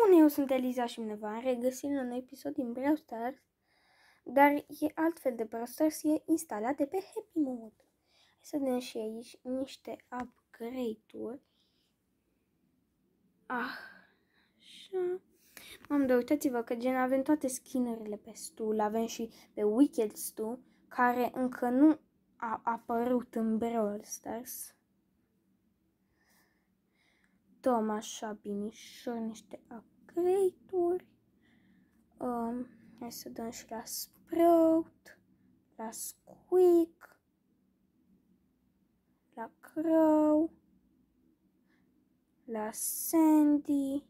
Bună, eu sunt Eliza și ne v-am regăsit la un episod din Brawl Stars, dar e altfel de Brawl Stars, e instalat de pe Happy Mode. Hai să vedem și aici niște upgrade-uri. Așa. Mam, dar uitați-vă că gen avem toate skin-urile pe Stu, avem și pe Wicked Stu, care încă nu a apărut în Brawl Stars. Dăm așa binișor niște upgrade-uri. Hai să dăm și la Sprout, la Squeak, la Crow, la Sandy,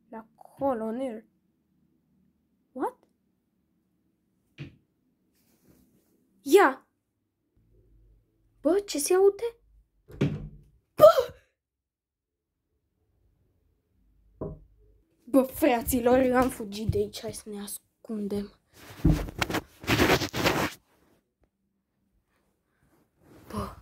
la Colonel. What? Ia! Bă, ce se aude? Bă, fraților, eu am fugit de aici, hai să ne ascundem. Bă.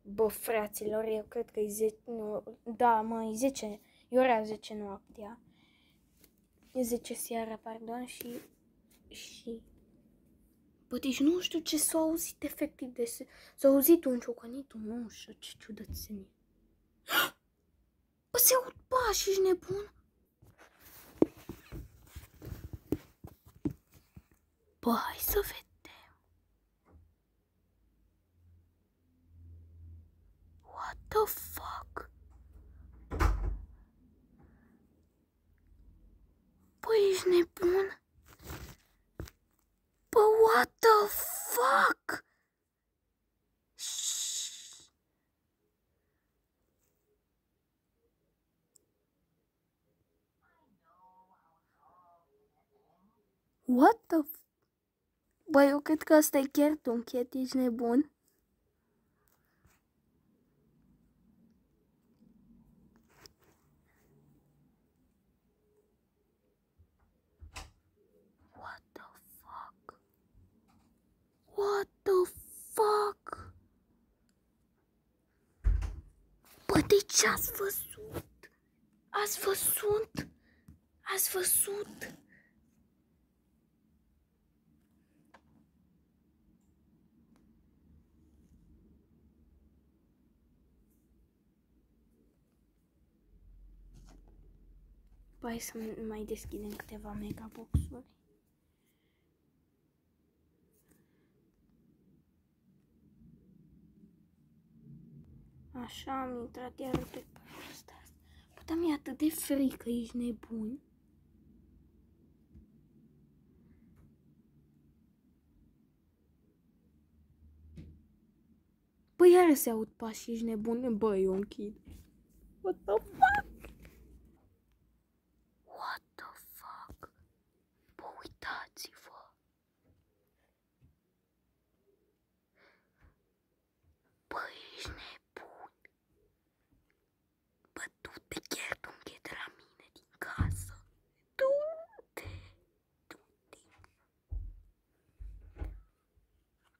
Bă, fraților, eu cred că e 10, nu, da, mă, e 10, e ora 10 noaptea. E 10 seara, pardon, și... Bă, deci nu știu ce s-a auzit efectiv de... S-a auzit un ciocănit, nu știu ce ciudățenie. Bă, se aud pași, ești nebun? Bă, hai să vedem. What the fuck? Bă, ești nebun? Bă, what the fuck? What the f... Bă, eu cred că asta e chiar Tomcat, ești nebun? What the fuck? What the fuck? Bă, deci ați văzut? Ați văzut? Ați văzut? Hai să mai deschidem câteva megabox-uri. Așa, am intrat iar pe asta. Bă, dar mi-e atât de frică, ești nebun? Bă, iară se aud pași, ești nebun? Bă, eu închid. What the fuck? What the fuck? Bă, uitați-vă. Bă, ești nebun. Bă, du-te chiar, du-te de la mine din casă. Du-te. Du-te.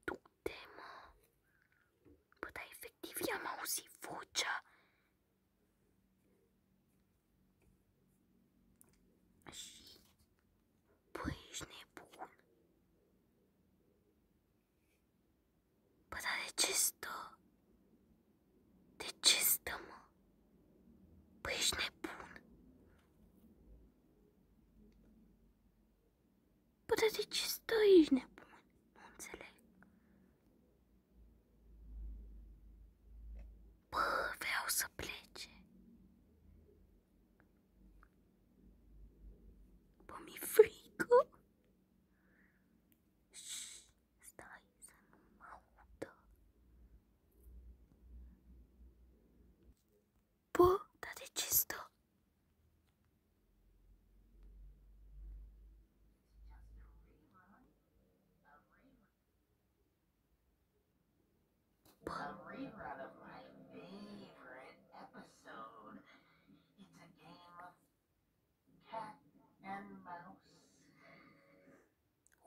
Du-te, mă. Bă, dar efectiv i-am auzit vocea. Și... Bă, ești nebun. Bă, dar de ce stă? De ce stă, mă? Bă, ești nebun. Bă, dar de ce stă? Ești nebun? Nu înțeleg. Bă, vreau să plece. Bă, mi-e frică. Stai să nu mă audă. Bă, dar de ce stă? Bă.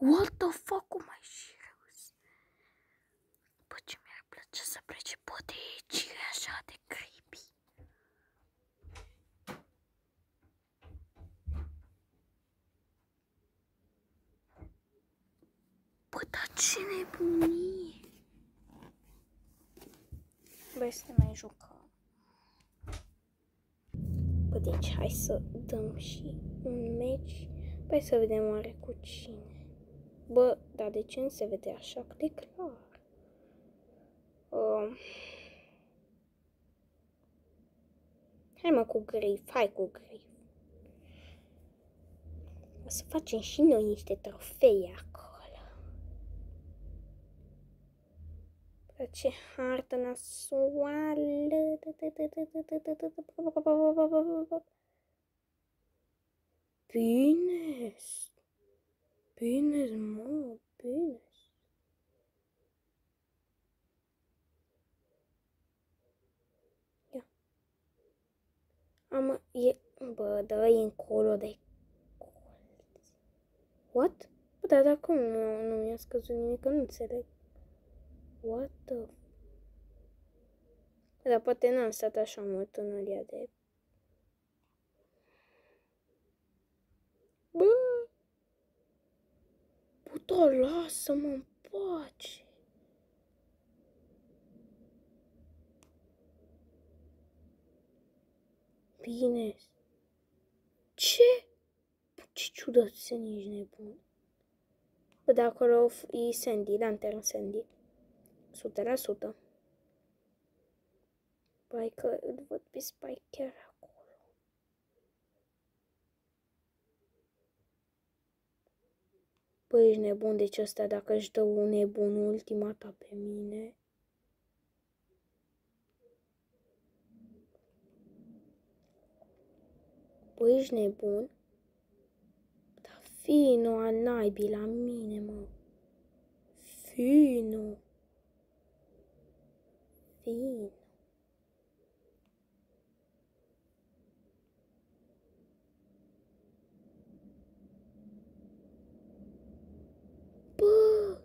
What the fuck, cum ai și râs? Bă, ce mi-ar plăcea să plece, bă, de aici, e așa de creepy. Ce nebunie! Băi, să ne mai jucăm. Bă, deci hai să dăm și un meci. Păi să vedem oare cu cine. Bă, dar de ce nu se vede așa de clar? Hai mă cu Grif, hai cu Grif. O să facem și noi niște trofei acolo. Ce hartă nasoală. Bine. Bine, mă, bine. Ia. Bă, dă-i încolo de colț. What? Bă, dar acum nu mi-a scăzut nimic, că nu înțeleg. What the... Dar poate n-am stat așa mult în ălia de... Bă! Puta, lasă-mă în pace! Bine. Ce? Ce ciudăț, nici nebun. Bă, de acolo e Sandy, Lantern Sandy. 100%. Pai că îl văd pe Spike chiar acolo. Băi, ești nebun, deci ăsta dacă își dă un nebun ultimata pe mine. Băi, ești nebun? Dar Fino al naibii la mine, mă. Fino. Fino. Bă!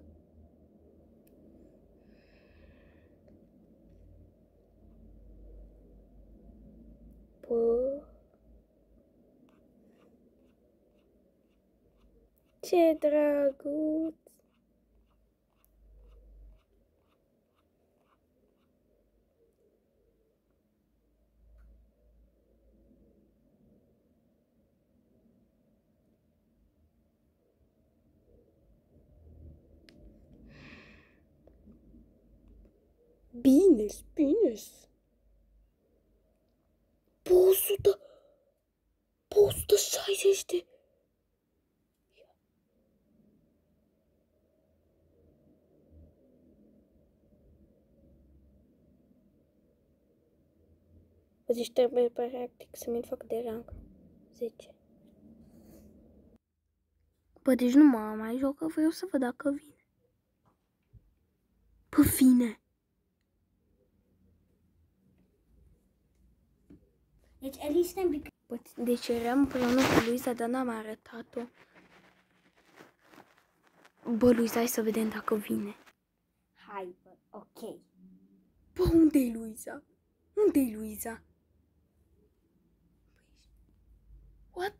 Bă! Ce drăguț! Bine, bine. Pe 160 de... Deci trebuie practic să mi-l fac de rang 10. Bă, deci nu mă mai joc, că vreau să văd dacă vine. Pă, vine. Deci Alice ne Bă, deci eram împreună cu Luiza, dar n-am arătat-o. Bă, Luiza, hai să vedem dacă vine. Hai, bă, ok. Bă, unde-i Luiza? Unde-i Luiza? What?